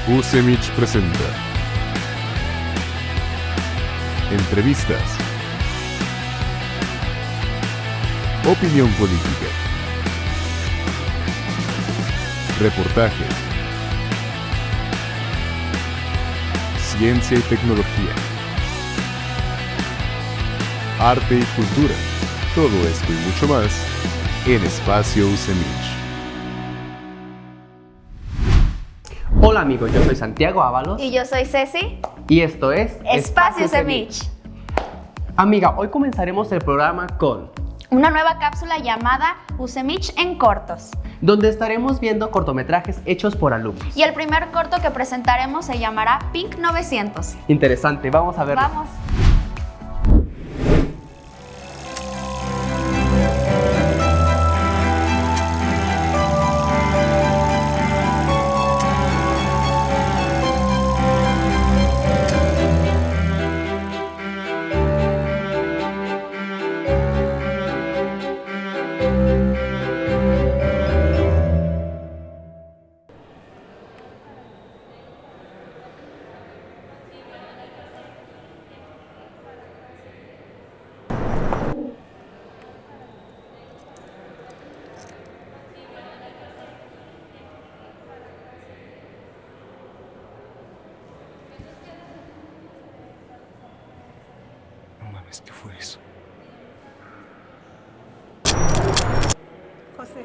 UCEMICH presenta entrevistas, opinión política, reportajes, ciencia y tecnología, arte y cultura, todo esto y mucho más en Espacio UCEMICH. Hola amigos, yo soy Santiago Ábalos. Y yo soy Ceci. Y esto es Espacio UCEMICH. Amiga, hoy comenzaremos el programa con Una nueva cápsula llamada UCEMICH en cortos. donde estaremos viendo cortometrajes hechos por alumnos. Y el primer corto que presentaremos se llamará Pink 900. Interesante, vamos a verlo. Vamos. No mames, ¿qué fue eso? José.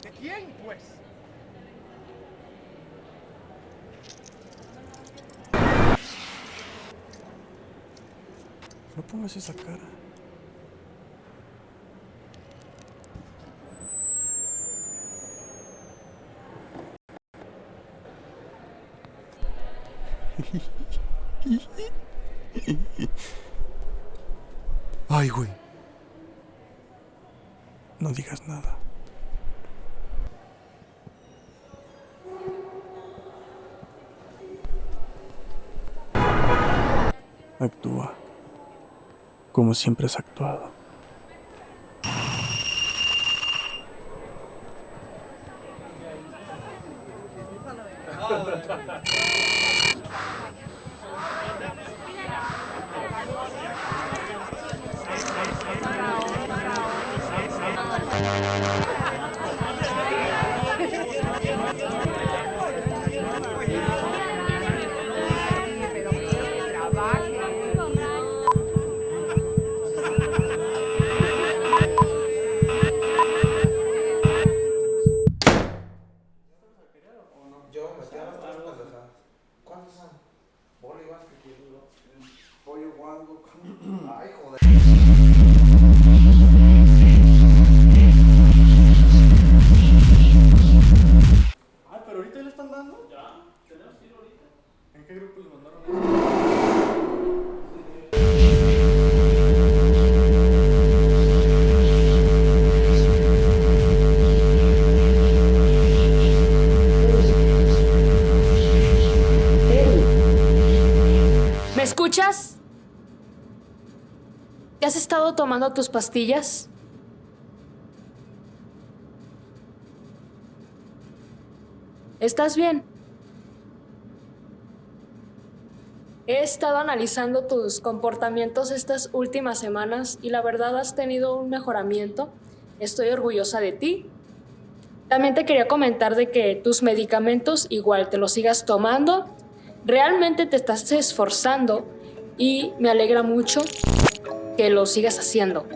¿De quién, pues? No pongas esa cara. Ay, güey. No digas nada. Actúa como siempre has actuado. Yo me quedé a las tres pendejadas. ¿Cuántos son? Boli, básquet, pollo, guango. Ay, joder. Ah, pero ahorita ya le están dando. Ya, tenemos tiro ahorita. ¿En qué grupo les mandaron? ¿Me escuchas? ¿Ya has estado tomando tus pastillas? ¿Estás bien? He estado analizando tus comportamientos estas últimas semanas y la verdad has tenido un mejoramiento. Estoy orgullosa de ti. También te quería comentar de que tus medicamentos igual te los sigas tomando. Realmente te estás esforzando y me alegra mucho que lo sigas haciendo.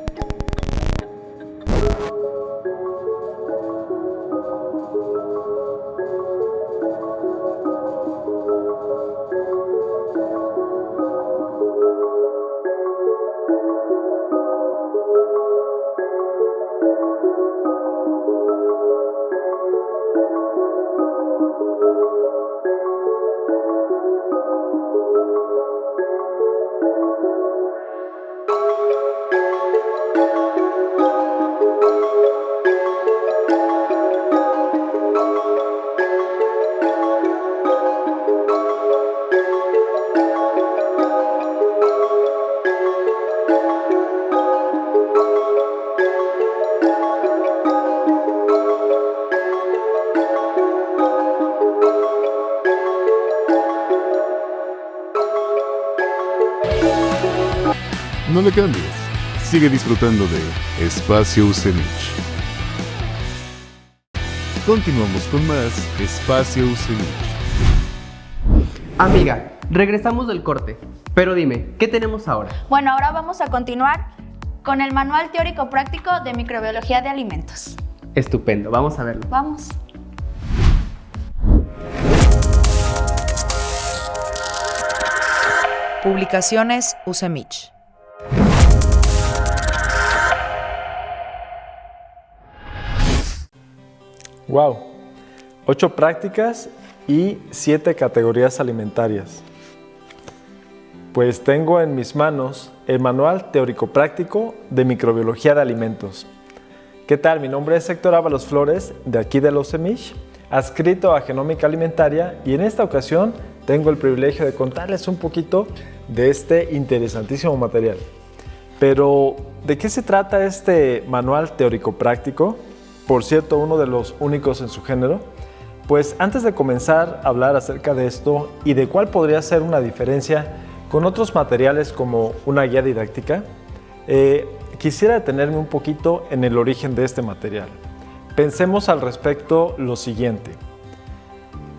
No le cambies. Sigue disfrutando de Espacio UCEMICH. Continuamos con más Espacio UCEMICH. Amiga, regresamos del corte. Pero dime, ¿qué tenemos ahora? Bueno, ahora vamos a continuar con el manual teórico práctico de microbiología de alimentos. Estupendo, vamos a verlo. Vamos. Publicaciones UCEMICH. Wow, 8 prácticas y 7 categorías alimentarias. Pues tengo en mis manos el manual teórico-práctico de microbiología de alimentos. ¿Qué tal? Mi nombre es Héctor Ábalos Flores, de aquí de los UCEMICH, adscrito a Genómica Alimentaria, y en esta ocasión tengo el privilegio de contarles un poquito de este interesantísimo material. Pero, ¿de qué se trata este manual teórico-práctico? Por cierto, uno de los únicos en su género. Pues antes de comenzar a hablar acerca de esto y de cuál podría ser una diferencia con otros materiales como una guía didáctica, quisiera detenerme un poquito en el origen de este material. Pensemos al respecto lo siguiente.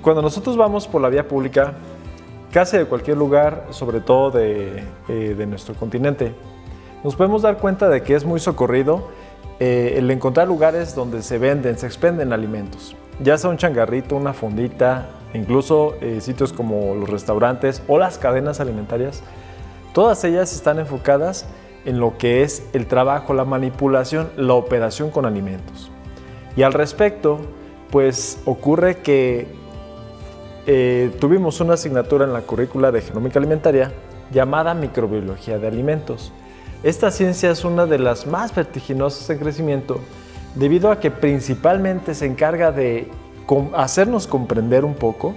Cuando nosotros vamos por la vía pública, casi de cualquier lugar, sobre todo de nuestro continente, nos podemos dar cuenta de que es muy socorrido el encontrar lugares donde se venden, se expenden alimentos, ya sea un changarrito, una fondita, incluso sitios como los restaurantes o las cadenas alimentarias. Todas ellas están enfocadas en lo que es el trabajo, la manipulación, la operación con alimentos. Y al respecto, pues ocurre que tuvimos una asignatura en la currícula de Genómica Alimentaria llamada Microbiología de Alimentos. Esta ciencia es una de las más vertiginosas en crecimiento debido a que principalmente se encarga de hacernos comprender un poco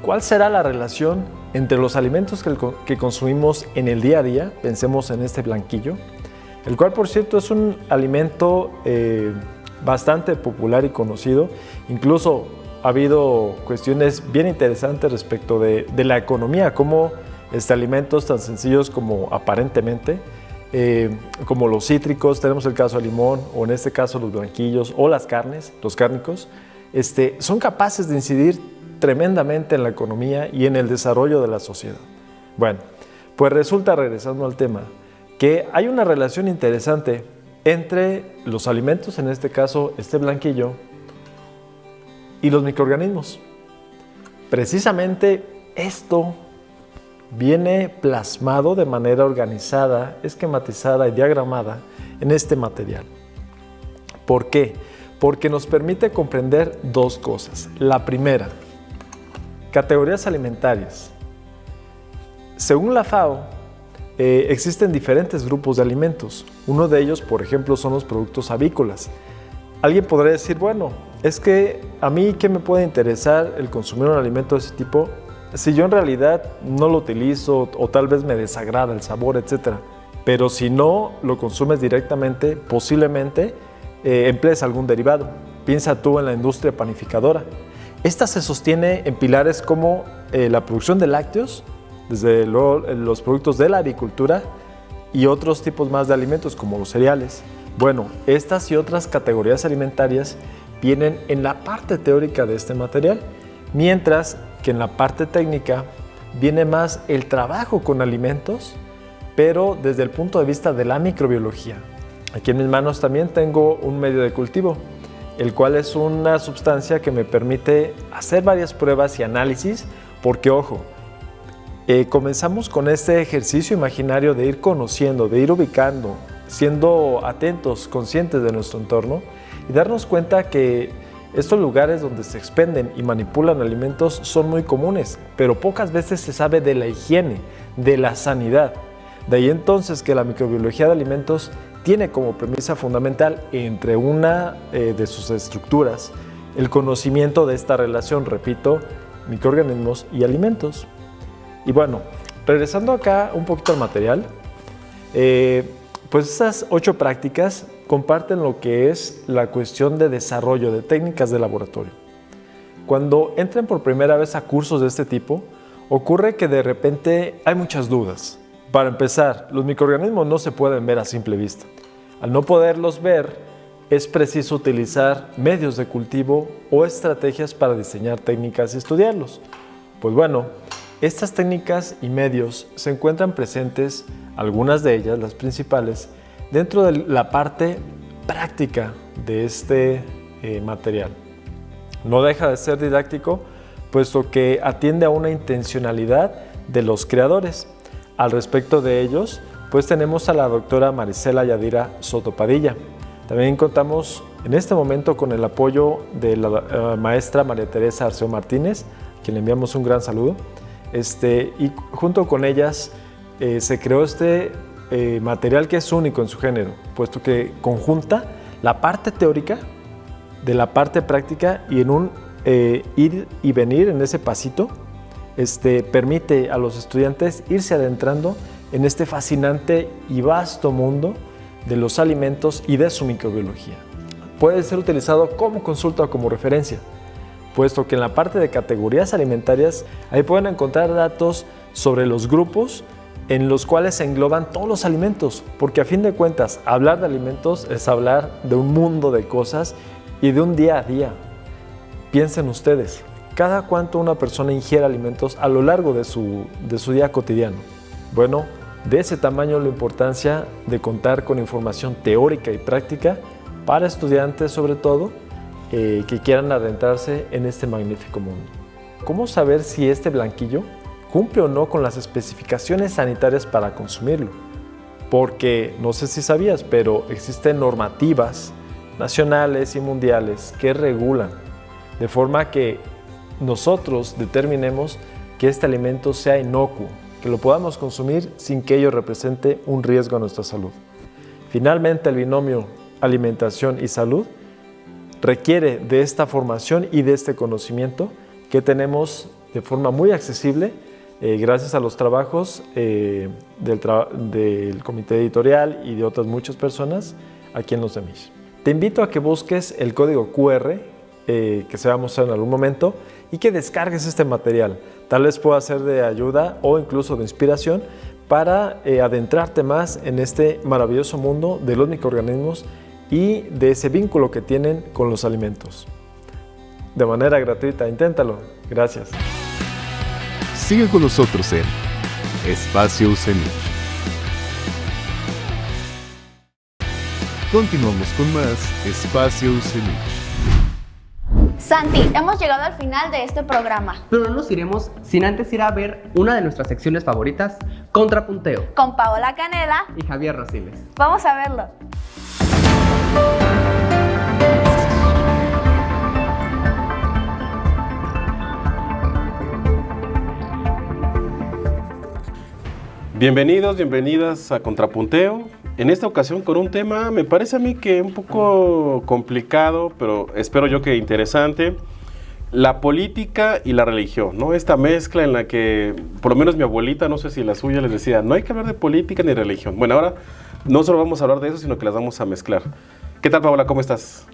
cuál será la relación entre los alimentos que consumimos en el día a día. Pensemos en este blanquillo, el cual por cierto es un alimento bastante popular y conocido. Incluso ha habido cuestiones bien interesantes respecto de la economía, cómo alimentos tan sencillos como aparentemente, como los cítricos, tenemos el caso del limón, o en este caso los blanquillos, o las carnes, los cárnicos, son capaces de incidir tremendamente en la economía y en el desarrollo de la sociedad. Bueno, pues resulta, regresando al tema, que hay una relación interesante entre los alimentos, en este caso este blanquillo, y los microorganismos. Precisamente esto viene plasmado de manera organizada, esquematizada y diagramada en este material. ¿Por qué? Porque nos permite comprender dos cosas. La primera, categorías alimentarias. Según la FAO, existen diferentes grupos de alimentos. Uno de ellos, por ejemplo, son los productos avícolas. Alguien podría decir, bueno, es que a mí, ¿qué me puede interesar el consumir un alimento de ese tipo si yo en realidad no lo utilizo o tal vez me desagrada el sabor, etcétera? Pero si no lo consumes directamente, posiblemente emplees algún derivado. Piensa tú en la industria panificadora. Esta se sostiene en pilares como la producción de lácteos, desde luego los productos de la avicultura y otros tipos más de alimentos como los cereales. Bueno, estas y otras categorías alimentarias vienen en la parte teórica de este material, mientras que en la parte técnica viene más el trabajo con alimentos, pero desde el punto de vista de la microbiología. Aquí en mis manos también tengo un medio de cultivo, el cual es una sustancia que me permite hacer varias pruebas y análisis, porque ojo, comenzamos con este ejercicio imaginario de ir conociendo, de ir ubicando, siendo atentos, conscientes de nuestro entorno y darnos cuenta que estos lugares donde se expenden y manipulan alimentos son muy comunes, pero pocas veces se sabe de la higiene, de la sanidad. De ahí entonces que la microbiología de alimentos tiene como premisa fundamental, entre una de sus estructuras, el conocimiento de esta relación, repito, microorganismos y alimentos. Y bueno, regresando acá un poquito al material, pues estas 8 prácticas comparten lo que es la cuestión de desarrollo de técnicas de laboratorio. Cuando entren por primera vez a cursos de este tipo, ocurre que de repente hay muchas dudas. Para empezar, los microorganismos no se pueden ver a simple vista. Al no poderlos ver, es preciso utilizar medios de cultivo o estrategias para diseñar técnicas y estudiarlos. Pues bueno, estas técnicas y medios se encuentran presentes, algunas de ellas, las principales, dentro de la parte práctica de este material. No deja de ser didáctico, puesto que atiende a una intencionalidad de los creadores. Al respecto de ellos, pues tenemos a la doctora Marisela Yadira Soto Padilla. También contamos en este momento con el apoyo de la maestra María Teresa Arceo Martínez, a quien le enviamos un gran saludo. Y junto con ellas se creó este material que es único en su género, puesto que conjunta la parte teórica de la parte práctica y en un ir y venir en ese pasito, permite a los estudiantes irse adentrando en este fascinante y vasto mundo de los alimentos y de su microbiología. Puede ser utilizado como consulta o como referencia, puesto que en la parte de categorías alimentarias ahí pueden encontrar datos sobre los grupos en los cuales se engloban todos los alimentos, porque a fin de cuentas hablar de alimentos es hablar de un mundo de cosas y de un día a día. Piensen ustedes, ¿cada cuánto una persona ingiere alimentos a lo largo de su día cotidiano? Bueno, de ese tamaño la importancia de contar con información teórica y práctica para estudiantes sobre todo que quieran adentrarse en este magnífico mundo. ¿Cómo saber si este blanquillo cumple o no con las especificaciones sanitarias para consumirlo? Porque no sé si sabías, pero existen normativas nacionales y mundiales que regulan de forma que nosotros determinemos que este alimento sea inocuo, que lo podamos consumir sin que ello represente un riesgo a nuestra salud. Finalmente, el binomio alimentación y salud requiere de esta formación y de este conocimiento que tenemos de forma muy accesible gracias a los trabajos del comité editorial y de otras muchas personas aquí en los CEMICH. Te invito a que busques el código QR que se va a mostrar en algún momento y que descargues este material. Tal vez pueda ser de ayuda o incluso de inspiración para adentrarte más en este maravilloso mundo de los microorganismos y de ese vínculo que tienen con los alimentos. De manera gratuita, inténtalo. Gracias. Sigue con nosotros en Espacio UCEMICH. Continuamos con más Espacio UCEMICH. Santi, hemos llegado al final de este programa. Pero no nos iremos sin antes ir a ver una de nuestras secciones favoritas, Contrapunteo, Con Paola Canela. y Javier Rosiles. Vamos a verlo. Bienvenidos, bienvenidas a Contrapunteo. En esta ocasión con un tema, me parece a mí que un poco complicado, pero espero yo que interesante. La política y la religión, ¿no? Esta mezcla en la que, por lo menos mi abuelita, no sé si la suya, les decía, no hay que hablar de política ni religión. Bueno, ahora no solo vamos a hablar de eso, sino que las vamos a mezclar. ¿Qué tal, Paola? ¿Cómo estás?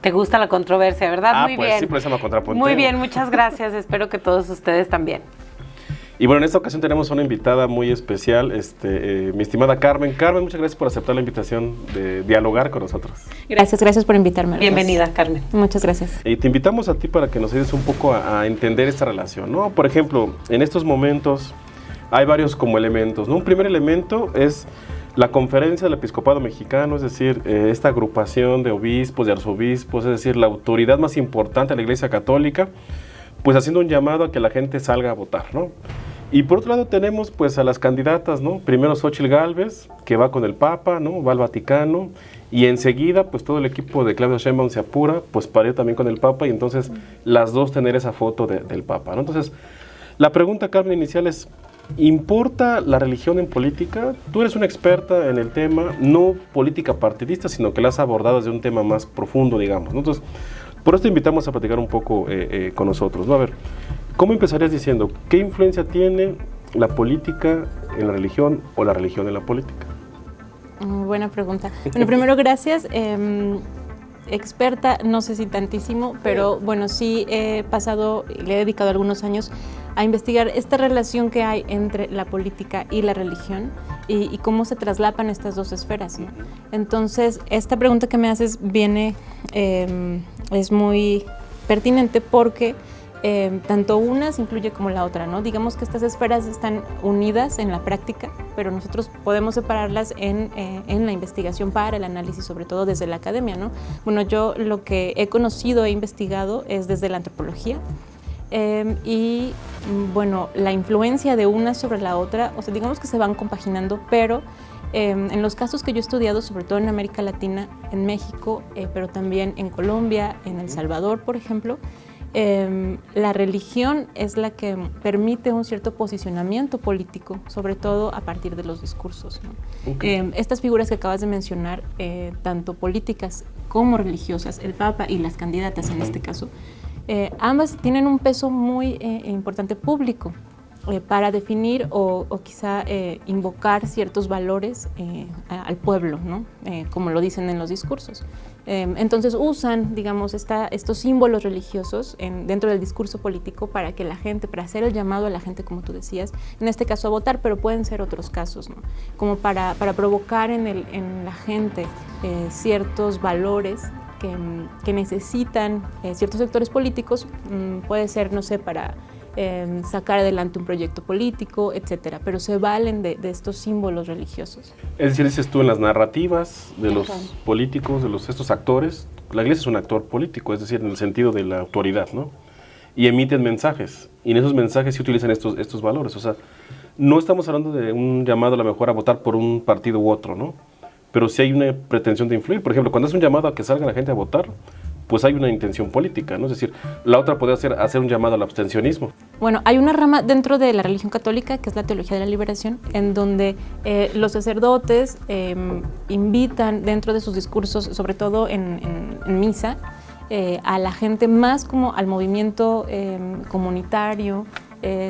Te gusta la controversia, ¿verdad? Muy pues bien. Sí, por eso se llama Contrapunteo. Muy bien, muchas gracias. Espero que todos ustedes también. Y bueno, en esta ocasión tenemos una invitada muy especial, mi estimada Carmen. Carmen, muchas gracias por aceptar la invitación de dialogar con nosotros. Gracias por invitarme. Bienvenida, Carmen. Muchas gracias. Y te invitamos a ti para que nos ayudes un poco a entender esta relación, ¿no? Por ejemplo, en estos momentos hay varios como elementos, ¿no? Un primer elemento es la Conferencia del Episcopado Mexicano, es decir, esta agrupación de obispos, de arzobispos, es decir, la autoridad más importante de la Iglesia Católica, pues haciendo un llamado a que la gente salga a votar, ¿no? Y por otro lado tenemos pues a las candidatas, ¿no? Primero Xóchitl Gálvez, que va con el Papa, ¿no? Va al Vaticano, y enseguida pues todo el equipo de Claudia Sheinbaum se apura pues para ir también con el Papa, y entonces las dos tener esa foto del Papa, ¿no? Entonces, la pregunta, Carmen, inicial es, ¿importa la religión en política? Tú eres una experta en el tema, no política partidista, sino que la has abordado desde un tema más profundo, digamos, ¿no? Entonces, por esto te invitamos a platicar un poco con nosotros, ¿no? A ver, ¿cómo empezarías diciendo qué influencia tiene la política en la religión o la religión en la política? Buena pregunta. Bueno, primero, gracias. Experta, no sé si tantísimo, pero bueno, sí he pasado, le he dedicado algunos años a investigar esta relación que hay entre la política y la religión y cómo se traslapan estas dos esferas, ¿no? Entonces, esta pregunta que me haces es muy pertinente porque tanto una se incluye como la otra, ¿no? Digamos que estas esferas están unidas en la práctica, pero nosotros podemos separarlas en la investigación para el análisis, sobre todo desde la academia, ¿no? Bueno, yo lo que he conocido e investigado es desde la antropología y, bueno, la influencia de una sobre la otra, o sea, digamos que se van compaginando, pero en los casos que yo he estudiado, sobre todo en América Latina, en México, pero también en Colombia, en El Salvador, por ejemplo, la religión es la que permite un cierto posicionamiento político, sobre todo a partir de los discursos, ¿no? Estas figuras que acabas de mencionar, tanto políticas como religiosas, el Papa y las candidatas en este caso, ambas tienen un peso muy importante público para definir o quizá invocar ciertos valores al pueblo, ¿no? Como lo dicen en los discursos. Entonces usan, digamos, estos símbolos religiosos dentro del discurso político para que la gente, para hacer el llamado a la gente, como tú decías, en este caso a votar, pero pueden ser otros casos, ¿no? Como para provocar en la gente ciertos valores que necesitan ciertos sectores políticos, puede ser, no sé, para sacar adelante un proyecto político, etcétera, pero se valen de estos símbolos religiosos. Es decir, dices tú, en las narrativas de los políticos, de estos actores, la iglesia es un actor político, es decir, en el sentido de la autoridad, ¿no? Y emiten mensajes, y en esos mensajes se utilizan estos valores, o sea, no estamos hablando de un llamado a lo mejor a votar por un partido u otro, ¿no? Pero sí hay una pretensión de influir. Por ejemplo, cuando es un llamado a que salga la gente a votar, pues hay una intención política, ¿no? Es decir, la otra podría hacer un llamado al abstencionismo. Bueno, hay una rama dentro de la religión católica, que es la teología de la liberación, en donde los sacerdotes invitan dentro de sus discursos, sobre todo en misa, a la gente más como al movimiento comunitario,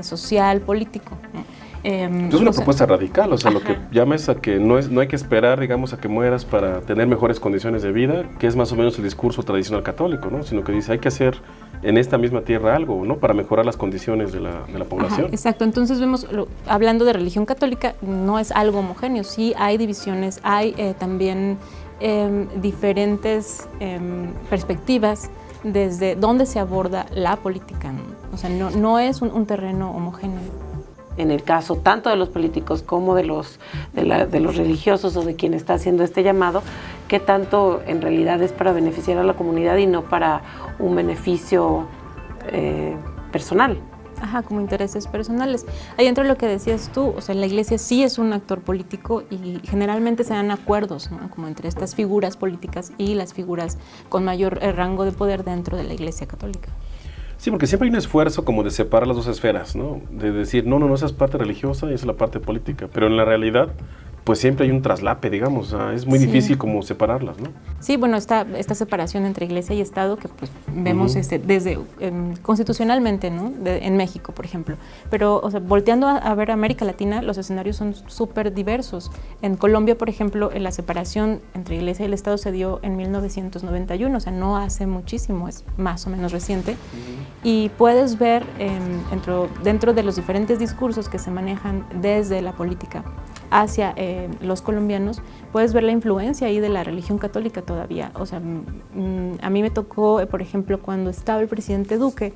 social, político, ¿no? Es una propuesta radical, o sea, lo que llama es a que no hay que esperar, digamos, a que mueras para tener mejores condiciones de vida, que es más o menos el discurso tradicional católico, ¿no? Sino que dice, hay que hacer en esta misma tierra algo, ¿no? Para mejorar las condiciones de la población. Exacto, entonces vemos, hablando de religión católica, no es algo homogéneo, sí hay divisiones, hay también diferentes perspectivas desde dónde se aborda la política, ¿no? O sea, no es un terreno homogéneo. En el caso tanto de los políticos como de los religiosos o de quien está haciendo este llamado, qué tanto en realidad es para beneficiar a la comunidad y no para un beneficio personal. Ajá, como intereses personales. Ahí entra lo que decías tú, o sea, la iglesia sí es un actor político y generalmente se dan acuerdos, ¿no? Como entre estas figuras políticas y las figuras con mayor rango de poder dentro de la iglesia católica. Sí, porque siempre hay un esfuerzo como de separar las dos esferas, ¿no? De decir, no, esa es parte religiosa y esa es la parte política. Pero en la realidad, pues siempre hay un traslape, digamos. Es muy difícil como separarlas, ¿no? Sí, bueno, esta separación entre iglesia y Estado que pues vemos desde constitucionalmente, ¿no? En México, por ejemplo. Pero, o sea, volteando a ver América Latina, los escenarios son súper diversos. En Colombia, por ejemplo, la separación entre iglesia y el Estado se dio en 1991, o sea, no hace muchísimo, es más o menos reciente. Y puedes ver dentro de los diferentes discursos que se manejan desde la política hacia los colombianos, puedes ver la influencia ahí de la religión católica todavía. O sea, a mí me tocó, por ejemplo, cuando estaba el presidente Duque,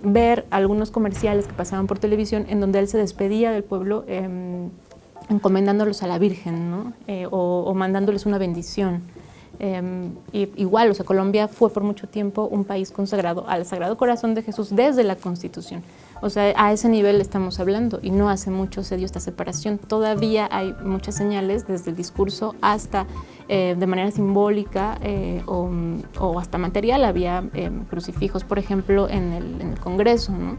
ver algunos comerciales que pasaban por televisión en donde él se despedía del pueblo encomendándolos a la Virgen, ¿no? O mandándoles una bendición. Igual, o sea, Colombia fue por mucho tiempo un país consagrado al Sagrado Corazón de Jesús desde la Constitución. O sea, a ese nivel estamos hablando y no hace mucho se dio esta separación. Todavía hay muchas señales desde el discurso hasta de manera simbólica o hasta material. Había crucifijos, por ejemplo, en el Congreso, ¿no?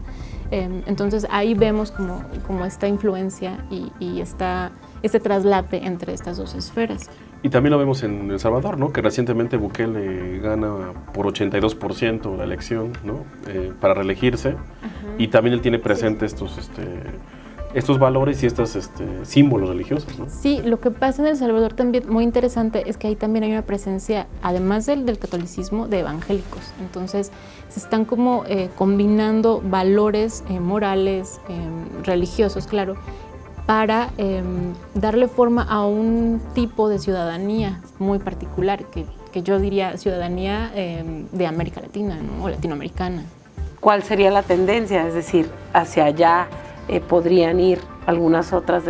Entonces ahí vemos como esta influencia y este traslape entre estas dos esferas. Y también lo vemos en El Salvador, ¿no? Que recientemente Bukele gana por 82% la elección, ¿no? Para reelegirse. Y también él tiene presente estos estos valores y estos símbolos religiosos, ¿no? Sí, lo que pasa en El Salvador también muy interesante es que ahí también hay una presencia, además del catolicismo, de evangélicos. Entonces se están como combinando valores morales, religiosos, claro, para darle forma a un tipo de ciudadanía muy particular, que yo diría ciudadanía de América Latina, ¿no? O latinoamericana. ¿Cuál sería la tendencia? Es decir, hacia allá podrían ir algunas otras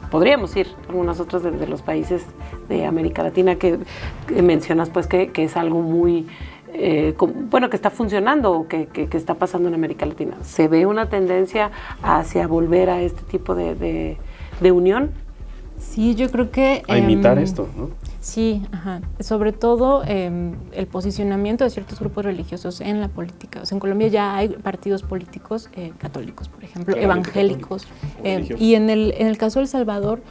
podríamos ir algunas otras de los países de América Latina que mencionas, pues que es algo muy bueno, que está funcionando o que está pasando en América Latina. ¿Se ve una tendencia hacia volver a este tipo de unión? Sí, yo creo que... a imitar esto, ¿no? Sí, ajá. Sobre todo el posicionamiento de ciertos grupos religiosos en la política. O sea, en Colombia ya hay partidos políticos católicos, por ejemplo, evangélicos. Y en el caso de El Salvador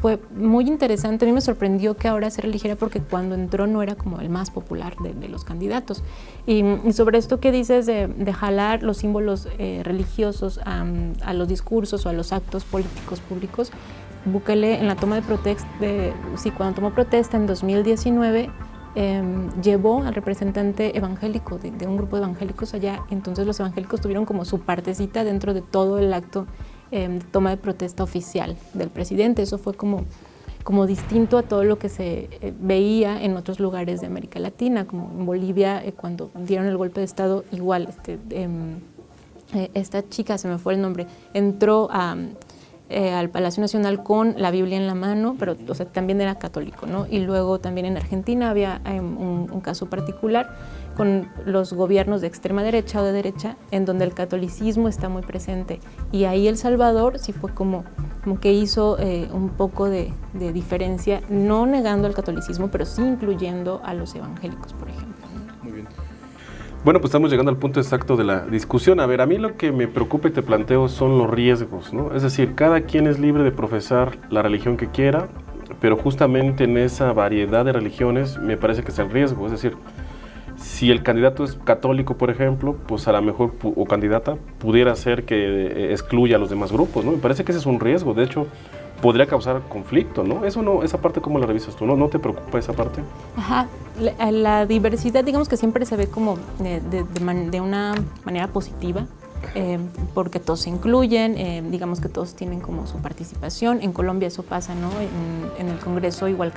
fue muy interesante. A mí me sorprendió que ahora se religiera porque cuando entró no era como el más popular de los candidatos. Y sobre esto que dices de jalar los símbolos religiosos a los discursos o a los actos políticos públicos, Bukele en la toma de protesta, cuando tomó protesta en 2019, llevó al representante evangélico de un grupo de evangélicos allá. Entonces los evangélicos tuvieron como su partecita dentro de todo el acto de toma de protesta oficial del presidente. Eso fue como distinto a todo lo que se veía en otros lugares de América Latina, como en Bolivia, cuando dieron el golpe de Estado, igual esta chica, se me fue el nombre, entró al Palacio Nacional con la Biblia en la mano, pero o sea, también era católico, ¿no? Y luego también en Argentina había un caso particular con los gobiernos de extrema derecha o de derecha, en donde el catolicismo está muy presente. Y ahí El Salvador sí fue como que hizo un poco de diferencia, no negando el catolicismo, pero sí incluyendo a los evangélicos, por ejemplo, ¿no? Muy bien. Bueno, pues estamos llegando al punto exacto de la discusión. A ver, a mí lo que me preocupa y te planteo son los riesgos, ¿no? Es decir, cada quien es libre de profesar la religión que quiera, pero justamente en esa variedad de religiones me parece que es el riesgo. Es decir, si el candidato es católico, por ejemplo, pues a lo mejor, o candidata, pudiera ser que excluya a los demás grupos, ¿no? Me parece que ese es un riesgo. De hecho, podría causar conflicto, ¿no? Eso no, esa parte, ¿cómo la revisas tú? ¿No te preocupa esa parte? Ajá, la diversidad, digamos que siempre se ve como de una manera positiva, porque todos se incluyen, digamos que todos tienen como su participación. En Colombia eso pasa, ¿no? En el Congreso igual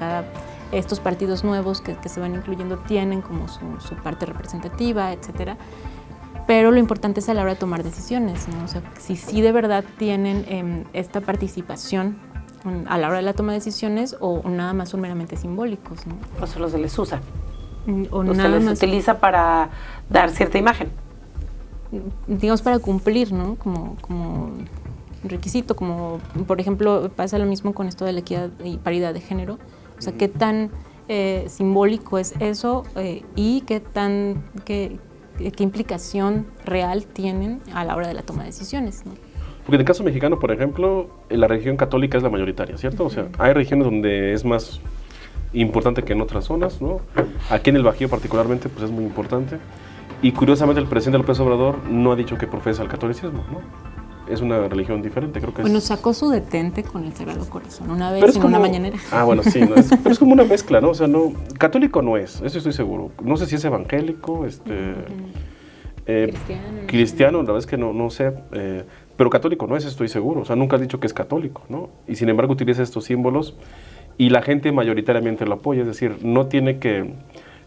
estos partidos nuevos que se van incluyendo tienen como su parte representativa, etcétera. Pero lo importante es a la hora de tomar decisiones, ¿no? O sea, si de verdad tienen esta participación a la hora de la toma de decisiones o nada más son meramente simbólicos, ¿no? O solo se les usa. O se nada les más utiliza para dar cierta imagen. Digamos para cumplir, ¿no? Como requisito, como por ejemplo pasa lo mismo con esto de la equidad y paridad de género. O sea, qué tan simbólico es eso y qué implicación real tienen a la hora de la toma de decisiones, ¿no? Porque en el caso mexicano, por ejemplo, la religión católica es la mayoritaria, ¿cierto? O sea, hay regiones donde es más importante que en otras zonas, ¿no? Aquí en el Bajío particularmente, pues es muy importante. Y curiosamente el presidente López Obrador no ha dicho que profesa el catolicismo, ¿no? Es una religión diferente, creo que bueno, es... sacó su detente con el Sagrado Corazón una vez en una mañanera. Ah, bueno, sí, ¿no? Pero es como una mezcla, ¿no? O sea, no, católico no es, eso estoy seguro. No sé si es evangélico, cristiano, la verdad es que no sé, pero católico no es, estoy seguro. O sea, nunca ha dicho que es católico, ¿no? Y sin embargo utiliza estos símbolos y la gente mayoritariamente lo apoya, es decir, no tiene que...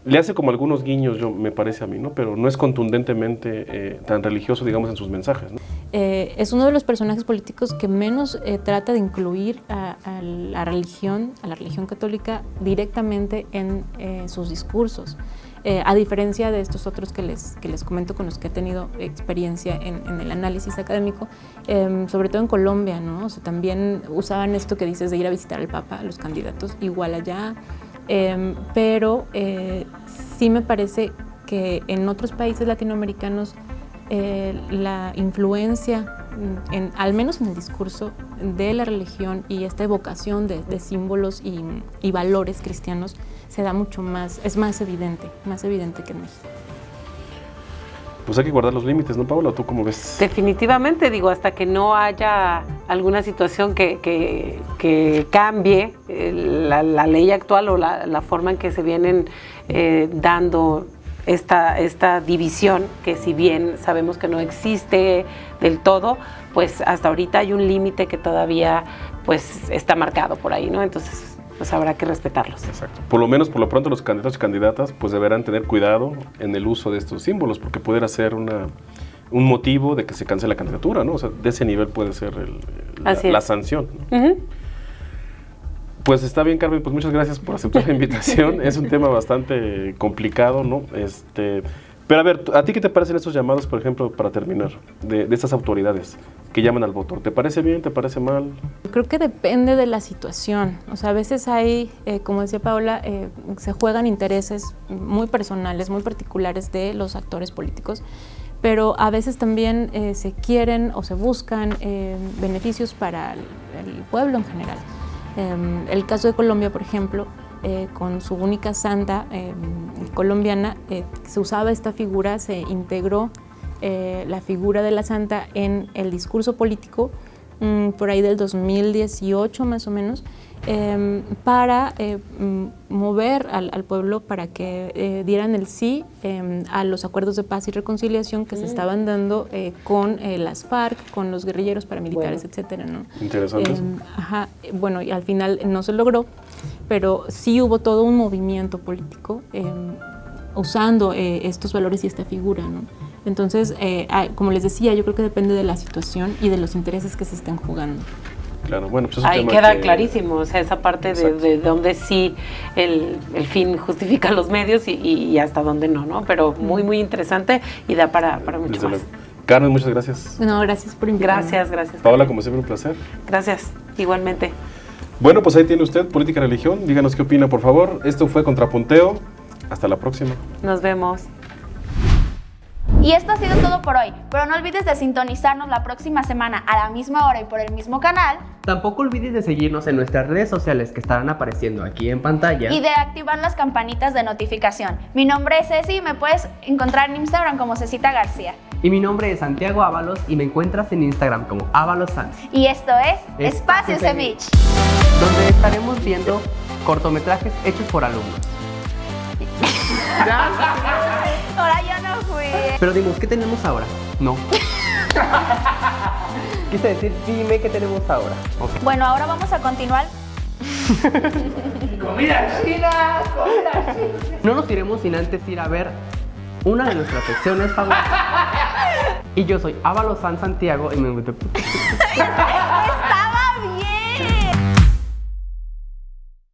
Le hace como algunos guiños, me parece a mí, ¿no? Pero no es contundentemente tan religioso, digamos, en sus mensajes, ¿no? Es uno de los personajes políticos que menos trata de incluir a la religión católica directamente en sus discursos. A diferencia de estos otros que les comento con los que he tenido experiencia en el análisis académico, sobre todo en Colombia, ¿no? O sea, también usaban esto que dices de ir a visitar al Papa, a los candidatos, igual allá. Pero sí me parece que en otros países latinoamericanos la influencia, al menos en el discurso de la religión y esta evocación de símbolos y valores cristianos se da mucho más, es más evidente que en México. pues hay que guardar los límites, ¿no, Paola? ¿Tú cómo ves? Definitivamente, digo, hasta que no haya alguna situación que cambie la ley actual o la forma en que se vienen dando esta división, que si bien sabemos que no existe del todo, pues hasta ahorita hay un límite que todavía pues está marcado por ahí, ¿no? Entonces pues habrá que respetarlos. Exacto. Por lo menos, por lo pronto, los candidatos y candidatas pues deberán tener cuidado en el uso de estos símbolos, porque pudiera ser un motivo de que se cancele la candidatura, ¿no? O sea, de ese nivel puede ser la sanción, ¿no? Pues está bien, Carmen, pues muchas gracias por aceptar la invitación. Es un tema bastante complicado, ¿no? Pero a ver, ¿a ti qué te parecen estos llamados, por ejemplo, para terminar, de estas autoridades que llaman al voto? ¿Te parece bien? ¿Te parece mal? Creo que depende de la situación. O sea, a veces hay, como decía Paola, se juegan intereses muy personales, muy particulares de los actores políticos, pero a veces también se quieren o se buscan beneficios para el pueblo en general. El caso de Colombia, por ejemplo, con su única santa colombiana, se usaba esta figura, se integró la figura de la santa en el discurso político por ahí del 2018 más o menos, para mover al pueblo para que dieran el sí a los acuerdos de paz y reconciliación que se estaban dando con las FARC, con los guerrilleros paramilitares, etcétera, ¿no? Interesante. Bueno, y al final no se logró, pero sí hubo todo un movimiento político usando estos valores y esta figura, ¿no? Entonces, como les decía, yo creo que depende de la situación y de los intereses que se estén jugando. Claro, bueno, pues es un ahí tema queda que... clarísimo, o sea, esa parte de donde sí el fin justifica los medios y hasta donde no, pero muy, muy interesante y da para mucho Desde más. luego. Carmen, muchas gracias. No, gracias por invitarme. Gracias. Paola, como siempre, un placer. Gracias, igualmente. Bueno, pues ahí tiene usted Política y Religión. Díganos qué opina, por favor. Esto fue Contrapunteo. Hasta la próxima. Nos vemos. Y esto ha sido todo por hoy, pero no olvides de sintonizarnos la próxima semana a la misma hora y por el mismo canal. Tampoco olvides de seguirnos en nuestras redes sociales que estarán apareciendo aquí en pantalla. Y de activar las campanitas de notificación. Mi nombre es Ceci y me puedes encontrar en Instagram como Cecita García. Y mi nombre es Santiago Ábalos y me encuentras en Instagram como Ábalos_Sans. Y esto es Espacio UCEMICH, donde estaremos viendo cortometrajes hechos por alumnos. Ahora yo no fui. Pero dimos, ¿qué tenemos ahora? No. Quise decir, dime qué tenemos ahora. Okay. Bueno, ahora vamos a continuar. ¡Comida china! ¡Comida china! No nos iremos sin antes ir a ver una de nuestras secciones favoritas. Y yo soy Ábalos_Sans Santiago y me...